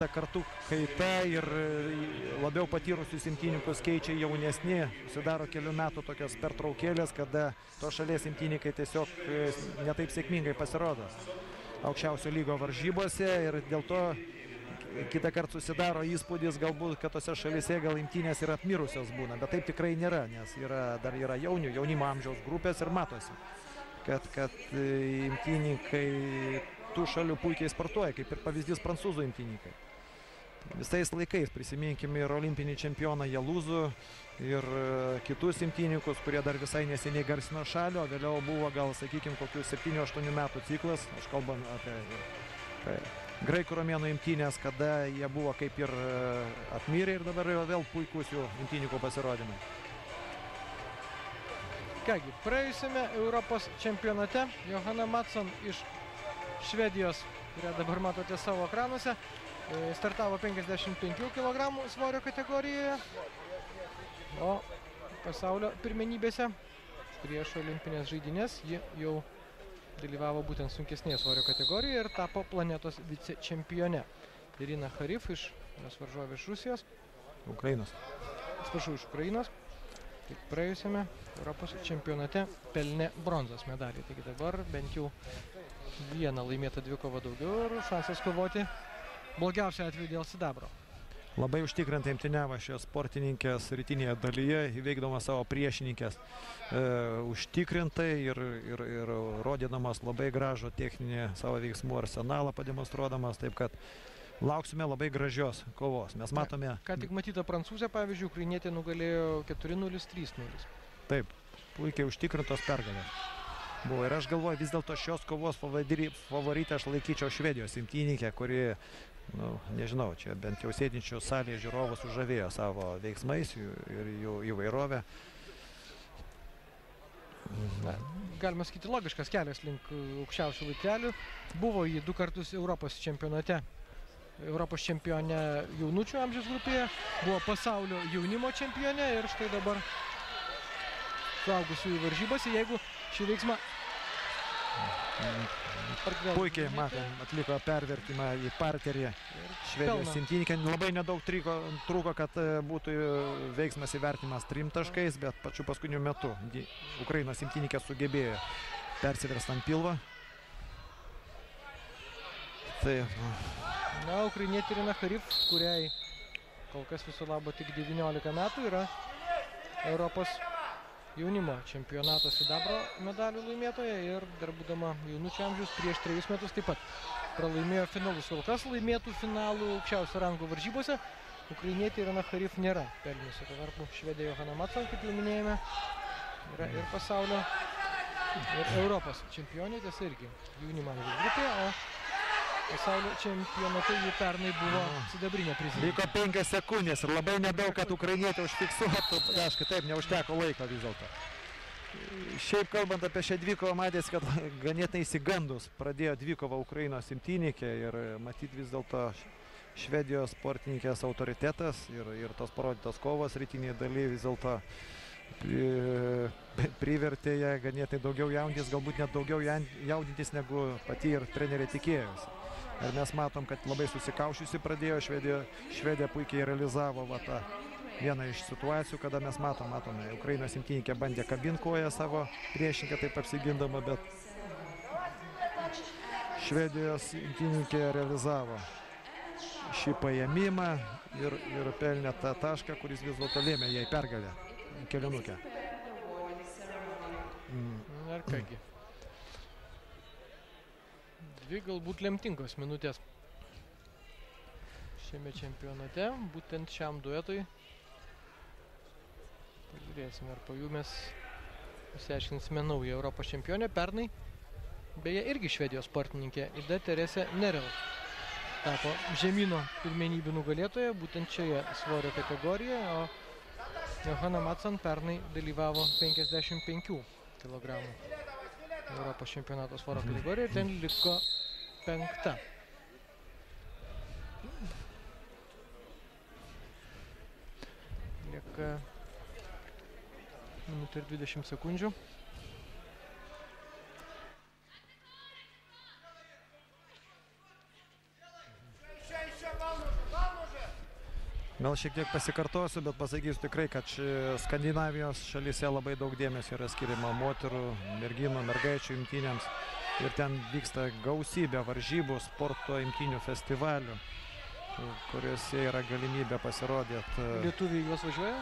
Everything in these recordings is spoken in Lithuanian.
vyksta kartų kaita ir labiau patyrusius imtynininkus keičia jaunesni, susidaro kelių metų tokios pertraukėlės, kada to šalies imtynininkai tiesiog netaip sėkmingai pasirodo aukščiausio lygo varžybose ir dėl to kitą kartą susidaro įspūdis galbūt, kad tose šalyse gal imtynės ir apmirusios būna, bet taip tikrai nėra, nes dar yra jaunimo amžiaus grupės ir matosi, kad imtynininkai tų šalių puikiai sportuoja, kaip ir pavyzdys prancūzų imtynininkai. Visais laikais prisiminkime ir olimpinį čempioną Jalūzų ir kitus imtynininkus, kurie dar visai neseniai garsino šalį, o vėliau buvo gal, sakykime, kokių 7-8 metų ciklas, aš kalbam apie graikų romėnų imtynės, kada jie buvo kaip ir atmirę ir dabar yra vėl puikus jų imtynininkų pasirodymai. Kągi, praėjusiame Europos čempionate Johanna Mattsson iš Švedijos, kurią dabar matote savo ekranuose, startavo 55 kg svorio kategorijoje, o pasaulio pirmenybėse prieš olimpinės žaidynės ji jau dalyvavo būtent sunkesnėje svorio kategorijoje ir tapo planetos vicečempione. Irina Harif iš jos varžovė iš Rusijos. Ukrainos. Atsiprašau, iš Ukrainos. Tai praėjusiame Europos čempionate pelnė bronzos medalį. Taigi dabar bent jau vieną laimėtą dvikovą daugiau ir šansas kovoti blogiausią atveju dėl sidabro. Labai užtikrintai imtyniavo šios sportininkės rytinėje dalyje, įveikdama savo priešininkės užtikrintai ir rodydamas labai gražų techninį savo veiksmų arsenalą pademonstruodamas, taip kad lauksime labai gražios kovos. Mes matome... Ką tik matyta prancūzė, pavyzdžiui, ukrainietė nugalėjo 4-0, 3-0. Taip, puikiai užtikrintos pergalės buvo. Ir aš galvoju, vis dėlto šios kovos favoritę aš laikyčiau Švedijos imtynininkę, kuri, nežinau, čia bent jau sėdinčių salėje žiūrovus sužavėjo savo veiksmais ir jų įvairovę. Galima sakyti, logiškas kelias link aukščiausių laiptelių. Buvo jį 2 kartus Europos čempionate. Europos čempionė jaunučių amžiaus grupėje, buvo pasaulio jaunimo čempionė ir štai dabar suaugusiųjų varžybose, jeigu šį veiksmą puikiai, matom, atliko pervertimą į parterį Švedijos imtynininkė. Labai nedaug trūko, kad būtų veiksmas įvertimas 3 taškais, bet pačiu paskutiniu metu Ukrainos imtynininkė sugebėjo persiversti ant pilvo. Tai... Ukrainietė Irina Harif, kuriai kol kas viso labo tik 19 metų, yra Europos jaunimo čempionato sidabro medalių laimėtoja ir dar būdama jaunučio amžiaus prieš 3 metus taip pat pralaimėjo finalus. Kol kas laimėtų finalų aukščiausio rango varžybose ukrainietė Irina Harif nėra pelniusi. Tuo tarpu Švedė Johanna Mattsson, kaip jau minėjome, yra ir pasaulio, ir Europos čempionė, tiesa irgi jaunimo amžiaus grupėje, o pasaulio čempionate jį pernai buvo sidabrinė prizininkė. Liko 5 sekundės ir labai nedaug, kad ukrainietė užfiksuotų. Aišku, taip, neužteko laiko vis dėlto. Šiaip kalbant apie šią dvikovą, matės, kad ganėtinai įsigandus pradėjo dvikovą Ukrainos imtynininkė ir matyti vis dėlto Švedijos sportininkės autoritetas ir tos parodytos kovos rytinėje dalyje vis dėlto privertė ją ganėtinai daugiau jaudintis, galbūt net daugiau jaudintis negu pati ir trenerė tikėjosi. Ir mes matom, kad labai susikaušiusi pradėjo, Švedija puikiai realizavo tą vieną iš situacijų, kada mes matome, Ukrainos imtynininkė bandė kabinti koją savo priešinkę, taip apsigindama, bet Švedijos imtynininkė realizavo šį paėmimą ir pelnė tą tašką, kuris vis dėlto lėmė jai pergalę kelinukę. Ir kągi. 2 galbūt lemtingos minutės šiame čempionate, būtent šiam duetui. Pažiūrėsime, ar po jų mes išsiaiškinsime naują Europos čempionę. Pernai, beje, irgi Švedijos sportininkė Ida Teresė Nerel tapo žemyno pirmenybių nugalėtoja, būtent šioje svorio kategorijoje, o Johanna Mattsson pernai dalyvavo 55 kg Europos čempionato svorio kategorijoje ir ten liko 5. Lieka minutė ir 20 sekundžių. Gal šiek tiek pasikartosiu, bet pasakysiu tikrai, kad Skandinavijos šalyse labai daug dėmesio yra skiriama moterų, merginų, mergaičių imtynėms. Ir ten vyksta gausybė varžybų, sporto imtynių festivalių, kuriuose yra galimybė pasirodyti. Lietuviai juos važiuoja?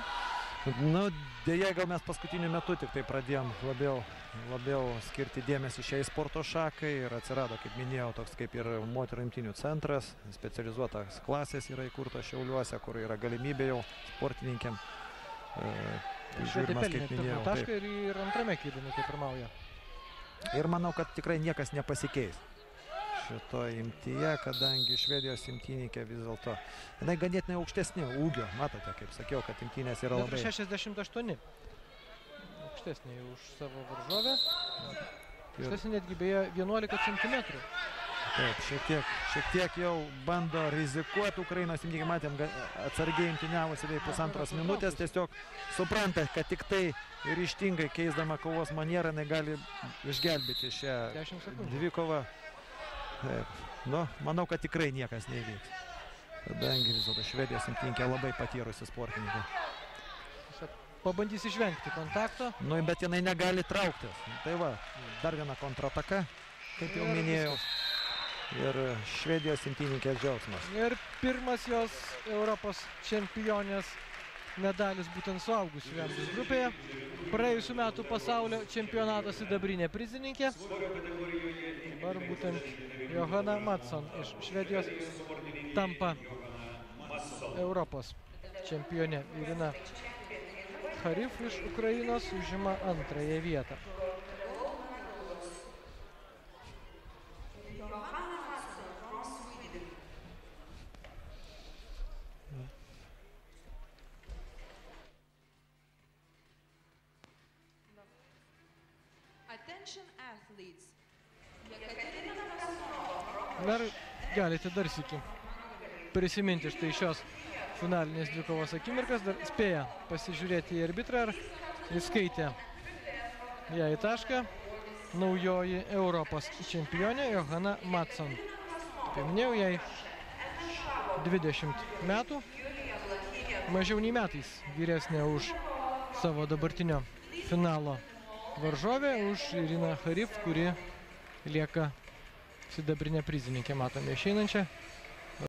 Nu, dėja, gal mes paskutiniu metu tik tai pradėjom labiau skirti dėmesį šiai sporto šakai ir atsirado, kaip minėjau, toks kaip ir moterų imtynių centras, specializuotas klasės yra įkurtas Šiauliuose, kur yra galimybė jau sportininkėm. Švedai pelnė pirmą tašką ir antrame kėlinyje tai pirmauja. Ir manau, kad tikrai niekas nepasikeis šitoje imtyje, kadangi Švedijos imtynininkė vis dėlto, jinai ganėtinai aukštesnė ūgio, matote, kaip sakiau, kad imtynės yra labai... 68. Aukštesnė už savo varžovę. Aukštesnė netgi beje 11 cm. Taip, šiek tiek jau bando rizikuoti Ukrainos imtynininkai, matėm, atsargiai imtyniavosi beveik pusantros minutės, tiesiog supranta, kad tik tai ryžtingai keisdama kovos manierą, jinai gali išgelbėti šią dvikovą. Nu, manau, kad tikrai niekas neįvyks, kadangi vis dėlto Švedijos imtynininkė labai patyrusi sportininkė. Pabandys išvengti kontakto. Nu, bet jinai negali trauktis. Tai va, dar viena kontrataka, kaip jau minėjau. Ir Švedijos imtynininkės džiaugsmas. Ir pirmas jos Europos čempionės medalis būtent suaugusių amžiaus grupėje. Praėjusių metų pasaulio čempionato sidabrinė prizininkė. Dabar būtent Johanna Mattsson iš Švedijos tampa Europos čempionė. Irina Harif iš Ukrainos užima antrąją vietą. Dar galite dar sykį prisiminti štai šios finalinės dvikovos akimirkas, dar spėja pasižiūrėti į arbitrą, ar įskaitė ją į tašką naujoji Europos čempionė Johanna Mattsson. Kaip minėjau, jai 20 metų, mažiau nei metais vyresnė už savo dabartinio finalo varžovė, už Iriną Harif, kuri lieka sidabrinė prizininkė. Matome išeinančią